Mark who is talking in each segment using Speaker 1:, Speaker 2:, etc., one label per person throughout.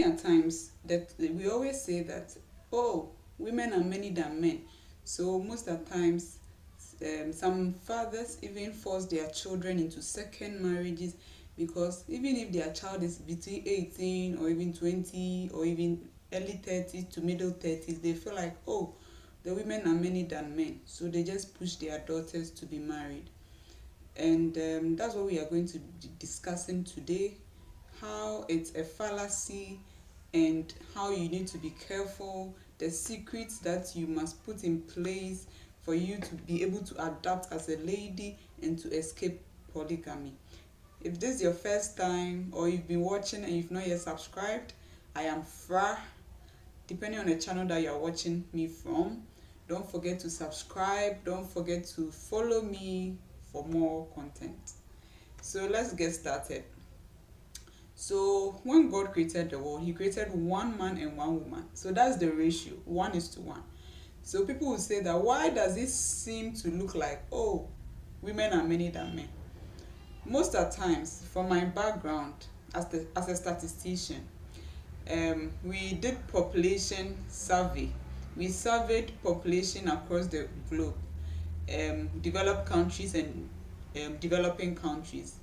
Speaker 1: At times that we always say that, oh, women are many than men. So most of the times, some fathers even force their children into second marriages, because even if their child is between 18 or even 20 or even early 30s to middle 30s, they feel like, oh, the women are many than men, so they just push their daughters to be married. And that's what we are going to be discussing today, how it's a fallacy and how you need to be careful, the secrets that you must put in place for you to be able to adapt as a lady and to escape polygamy. If this is your first time or you've been watching and you've not yet subscribed, I am Fra. Depending on the channel that you are watching me from, don't forget to subscribe, don't forget to follow me for more content. So let's get started. So when God created the world, he created one man and one woman. So that's the ratio, 1:1. So people will say that, why does it seem to look like, oh, women are many than men? Most of the times, from my background as a statistician, we did population survey. We surveyed population across the globe, developed countries and developing countries,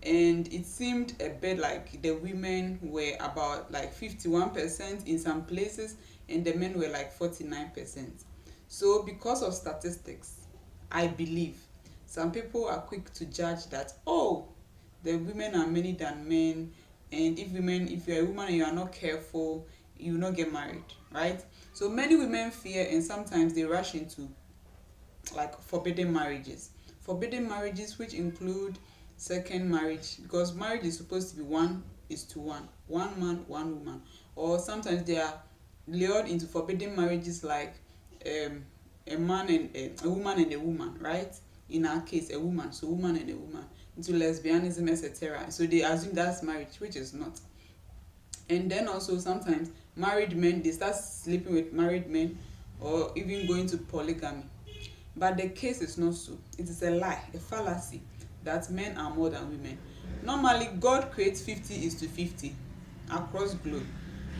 Speaker 1: and it seemed a bit like the women were about like 51% in some places and the men were like 49%. So because of statistics, I believe some people are quick to judge that, oh, the women are many than men, and if you're a woman and you are not careful, you will not get married, right? So many women fear and sometimes they rush into like forbidden marriages which include second marriage, because marriage is supposed to be 1:1, one man one woman. Or sometimes they are lured into forbidden marriages like a man and a woman and a woman, right? In our case, a woman, so woman and a woman, into lesbianism, etc. So they assume that's marriage, which is not. And then also sometimes married men, they start sleeping with married men or even going to polygamy. But the case is not so. It is a lie, a fallacy, that men are more than women. Normally, God creates 50:50 across globe.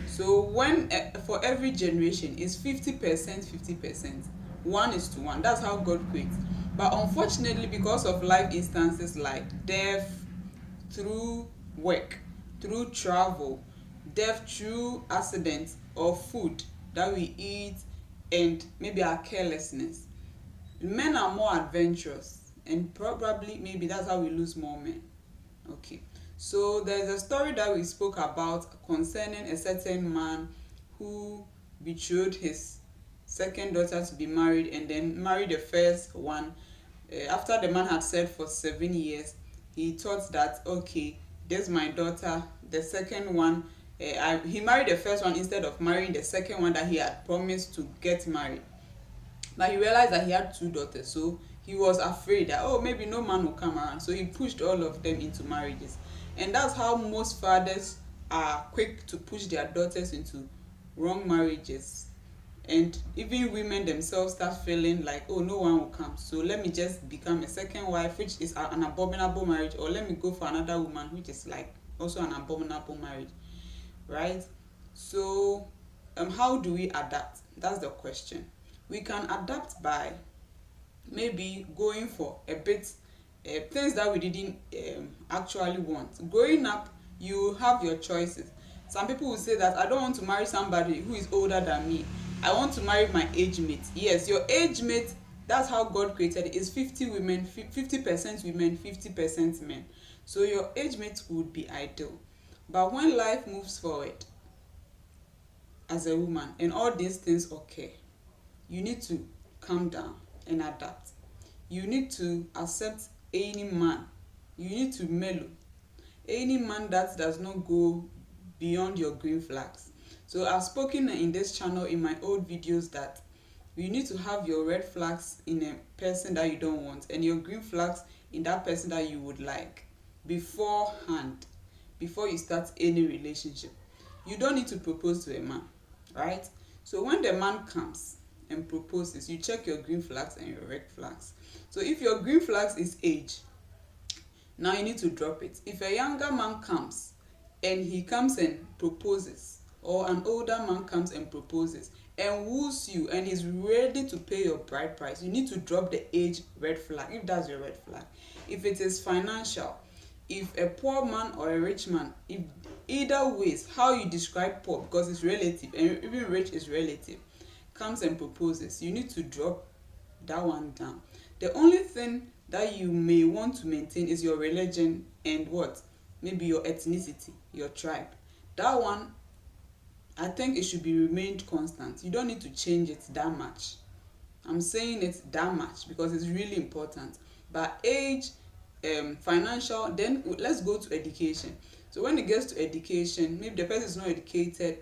Speaker 1: So when for every generation is 50%, 50%, 1:1. That's how God creates. But unfortunately, because of life instances like death through work, through travel, death through accidents or food that we eat, and maybe our carelessness, men are more adventurous, and probably maybe that's how we lose more men. Okay, so there's a story that we spoke about concerning a certain man who betrothed his second daughter to be married and then married the first one. After the man had said for 7 years, he thought that, okay, this is my daughter, the second one. He married the first one instead of marrying the second one that he had promised to get married. But he realized that he had two daughters, so he was afraid that, oh, maybe no man will come around, so he pushed all of them into marriages. And that's how most fathers are quick to push their daughters into wrong marriages. And even women themselves start feeling like, oh, no one will come, so let me just become a second wife, which is an abominable marriage, or let me go for another woman, which is like also an abominable marriage, right? So how do we adapt? That's the question. We can adapt by maybe going for a bit things that we didn't actually want. Growing up, you have your choices. Some people will say that, I don't want to marry somebody who is older than me, I want to marry my age mate. Yes, your age mate, that's how God created it, is 50% women, 50% men. So your age mate would be ideal. But when life moves forward as a woman and all these things occur, you need to calm down and adapt. You need to accept any man. You need to mellow. Any man that does not go beyond your green flags. So I've spoken in this channel in my old videos that you need to have your red flags in a person that you don't want and your green flags in that person that you would like beforehand, before you start any relationship. You don't need to propose to a man, right? So when the man comes and proposes, you check your green flags and your red flags. So if your green flags is age, now you need to drop it. If a younger man comes and he comes and proposes, or an older man comes and proposes and woos you and is ready to pay your bride price, you need to drop the age red flag if that's your red flag. If it is financial, if a poor man or a rich man, if either ways how you describe poor, because it's relative and even rich is relative, comes and proposes, you need to drop that one down. The only thing that you may want to maintain is your religion and what, maybe your ethnicity, your tribe. That one, I think it should be remained constant. You don't need to change it that much. I'm saying it that much because it's really important. But age, financial, then let's go to education. So when it gets to education, maybe the person is not educated,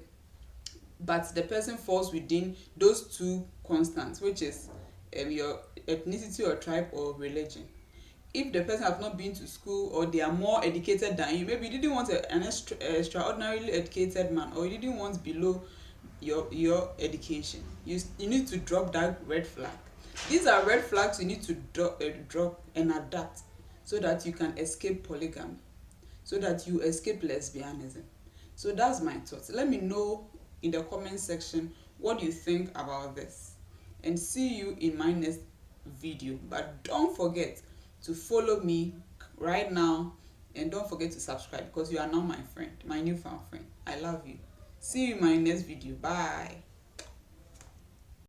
Speaker 1: but the person falls within those two constants, which is your ethnicity or tribe or religion. If the person have not been to school, or they are more educated than you, maybe you didn't want an extraordinarily educated man, or you didn't want below your education, you need to drop that red flag. These are red flags you need to drop and adapt, so that you can escape polygamy, so that you escape lesbianism. So that's my thoughts. Let me know in the comment section what you think about this, and see you in my next video. But don't forget to follow me right now, and don't forget to subscribe, because you are now my friend, my newfound friend. I love you. See you in my next video. Bye.